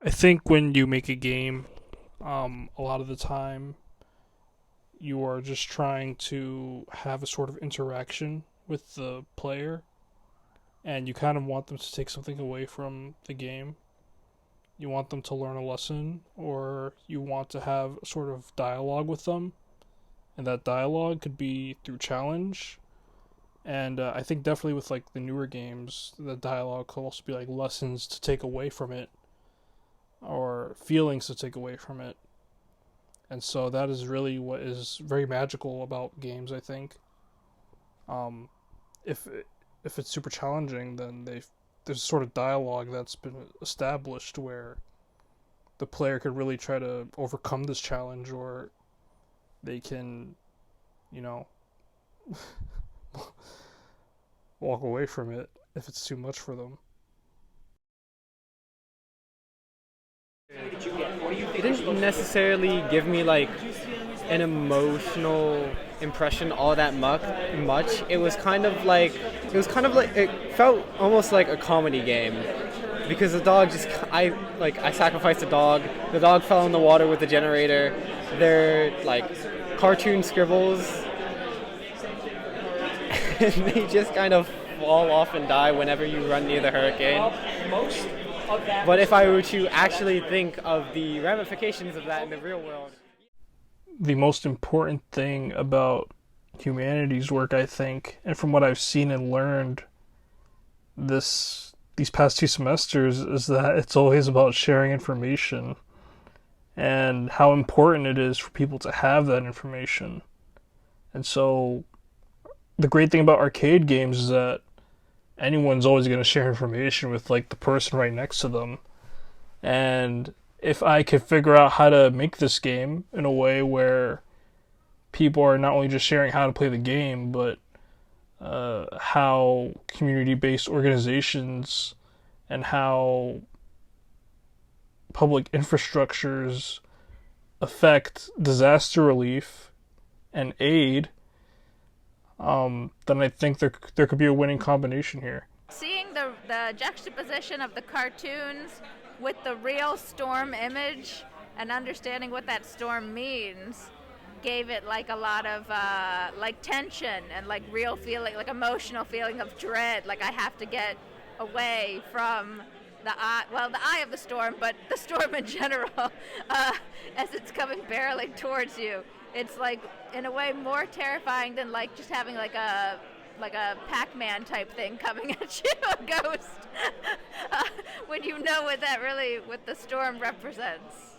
I think when you make a game, a lot of the time you are just trying to have a sort of interaction with the player, and you kind of want them to take something away from the game. You want them to learn a lesson, or you want to have a sort of dialogue with them, and that dialogue could be through challenge. And I think definitely with like the newer games, the dialogue could also be like lessons to take away from it, or feelings to take away from it. And so that is really what is very magical about games. I think um, if if it's super challenging, then there's a sort of dialogue that's been established where the player could really try to overcome this challenge, or they can, you know, walk away from it if it's too much for them. It didn't necessarily give me like an emotional impression all that much. It felt almost like a comedy game because the dog just I sacrificed the dog. The dog fell in the water with the generator. They're like cartoon scribbles, and they just kind of fall off and die whenever you run near the hurricane. But if I were to actually think of the ramifications of that in the real world, The most important thing about humanities work, I think, and from what I've seen and learned these past 2 semesters, is that it's always about sharing information and how important it is for people to have that information. And so the great thing about arcade games is that anyone's always going to share information with like the person right next to them. And if I could figure out how to make this game in a way where people are not only just sharing how to play the game, but how community-based organizations and how public infrastructures affect disaster relief and aid, then I think there could be a winning combination here. Seeing the juxtaposition of the cartoons with the real storm image and understanding what that storm means gave it like a lot of like tension and like real feeling, like emotional feeling of dread. Like I have to get away from the eye of the storm, but the storm in general, as it's coming barreling towards you. It's like in a way more terrifying than like just having like a Pac-Man type thing coming at you, a ghost. When you know what the storm represents.